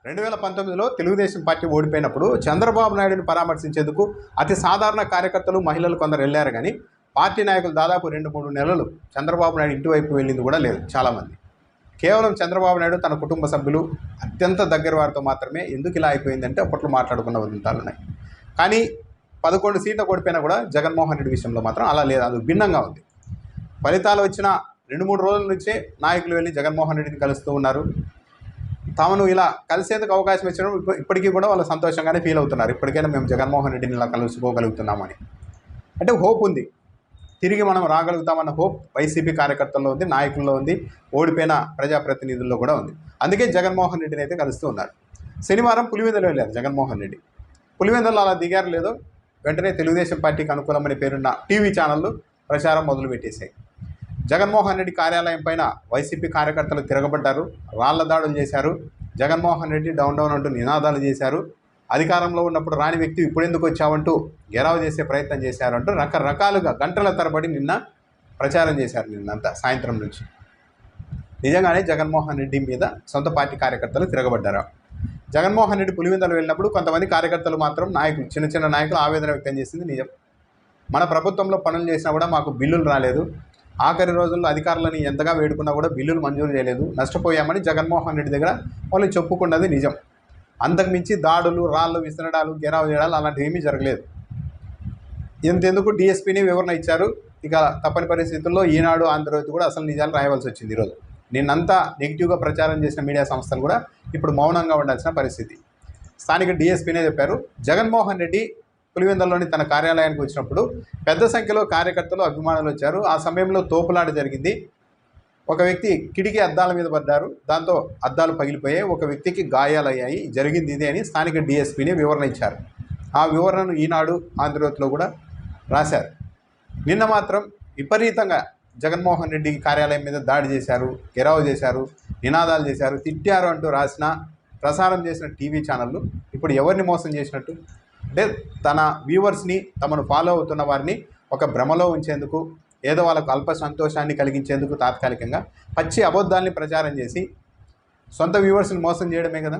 2019లో Telugu Desam party ఓడిపోయినప్పుడు చంద్రబాబు నాయుడుని పరామర్శించేందుకు అతి సాధారణ కార్యకర్తలు మహిళలు కొందరు వెళ్ళారు. కానీ పార్టీ నాయకులు దాదాపు 2-3 నెలలు చంద్రబాబు నాయుడు ఇంటి వైపు వెళ్ళింది కూడా లేదు. చాలామంది కేవలం చంద్రబాబు నాయుడు తన కుటుంబ సభ్యులు అత్యంత దగ్గర వారితో మాత్రమే ఎందుకు ఇలా అయిపోయిందంటే అప్పట్లో మాట్లాడుకున్న ఉదంతాలు ఉన్నాయి. కానీ 11 సీట్లు ఓడిపోయినా కూడా జగన్మోహన్ రెడ్డి విషయంలో మాత్రం అలా లేదు. అది భిన్నంగా ఉంది. ఫలితాలు వచ్చిన 2-3 రోజుల నుంచే నాయకులు వెళ్ళి జగన్మోహన్ రెడ్డిని కలుస్తూ ఉన్నారు. తాము ఇలా కలిసేందుకు అవకాశం ఇచ్చినప్పుడు ఇప్పటికీ కూడా వాళ్ళు సంతోషంగానే ఫీల్ అవుతున్నారు. ఇప్పటికైనా మేము జగన్మోహన్ రెడ్డిని ఇలా కలుసుకోగలుగుతున్నామని. అంటే హోప్ ఉంది, తిరిగి మనం రాగలుగుతామన్న హోప్ వైసీపీ కార్యకర్తల్లో ఉంది, నాయకుల్లో ఉంది, ఓడిపోయిన ప్రజాప్రతినిధుల్లో కూడా ఉంది. అందుకే జగన్మోహన్ రెడ్డిని అయితే కలుస్తూ ఉన్నారు. శనివారం పులివెందులు వెళ్ళారు జగన్మోహన్ రెడ్డి. పులివెందులు అలా దిగారు లేదో వెంటనే తెలుగుదేశం పార్టీకి అనుకూలమని పేరున్న టీవీ ఛానళ్ళు ప్రచారం మొదలుపెట్టేశాయి. జగన్మోహన్ రెడ్డి కార్యాలయం పైన వైసీపీ కార్యకర్తలు తిరగబడ్డారు, రాళ్ల దాడులు చేశారు, జగన్మోహన్ రెడ్డి డౌన్ డౌన్ అంటూ నినాదాలు చేశారు, అధికారంలో ఉన్నప్పుడు రాని వ్యక్తి ఇప్పుడు ఎందుకు వచ్చావంటూ గెరావు చేసే ప్రయత్నం చేశారు అంటూ రకరకాలుగా గంటల తరబడి నిన్న ప్రచారం చేశారు. నిన్నంతా సాయంత్రం నుంచి నిజంగానే జగన్మోహన్ రెడ్డి మీద సొంత పార్టీ కార్యకర్తలు తిరగబడ్డారు. జగన్మోహన్ రెడ్డి పులివెందులు వెళ్ళినప్పుడు కొంతమంది కార్యకర్తలు మాత్రం నాయకులు, చిన్న చిన్న నాయకులు ఆవేదన వ్యక్తం చేసింది నిజం. మన ప్రభుత్వంలో పనులు చేసినా కూడా మాకు బిల్లులు రాలేదు, ఆఖరి రోజుల్లో అధికారులని ఎంతగా వేడుకున్నా కూడా బిల్లులు మంజూరు చేయలేదు, నష్టపోయామని జగన్మోహన్ రెడ్డి దగ్గర వాళ్ళు చెప్పుకున్నది నిజం. అంతకుమించి దాడులు, రాళ్ళు విసరడాలు, గెరావు చేయడాలు అలాంటివి ఏమీ జరగలేదు. ఇంతెందుకు డిఎస్పీని వివరణ ఇచ్చారు. ఇక తప్పని పరిస్థితుల్లో ఈనాడు, ఆంధ్రజ్యోతి కూడా అసలు నిజాలు రాయవలసి వచ్చింది. ఈరోజు నిన్నంతా నెగిటివ్గా ప్రచారం చేసిన మీడియా సంస్థలు కూడా ఇప్పుడు మౌనంగా ఉండాల్సిన పరిస్థితి. స్థానిక డిఎస్పీనే చెప్పారు, జగన్మోహన్ రెడ్డి పులివెందుల్లోని తన కార్యాలయానికి వచ్చినప్పుడు పెద్ద సంఖ్యలో కార్యకర్తలు, అభిమానులు వచ్చారు. ఆ సమయంలో తోపులాట జరిగింది. ఒక వ్యక్తి కిటికీ అద్దాల మీద పడ్డారు, దాంతో అద్దాలు పగిలిపోయాయి, ఒక వ్యక్తికి గాయాలయ్యాయి, జరిగింది ఇదే అని స్థానిక డిఎస్పీని వివరణ ఇచ్చారు. ఆ వివరణను ఈనాడు, ఆంధ్రజ్యోతిలో కూడా రాశారు. నిన్న మాత్రం విపరీతంగా జగన్మోహన్ రెడ్డి కార్యాలయం మీద దాడి చేశారు, గెరావు చేశారు, నినాదాలు చేశారు, తిట్టారు అంటూ రాసిన, ప్రసారం చేసిన టీవీ ఛానళ్ళు ఇప్పుడు ఎవరిని మోసం చేసినట్టు? అంటే తన వ్యూవర్స్ని, తమను ఫాలో అవుతున్న వారిని ఒక భ్రమలో ఉంచేందుకు, ఏదో వాళ్ళకు అల్ప సంతోషాన్ని కలిగించేందుకు తాత్కాలికంగా పచ్చి అబద్ధాలని ప్రచారం చేసి సొంత వ్యూవర్స్ని మోసం చేయడమే కదా.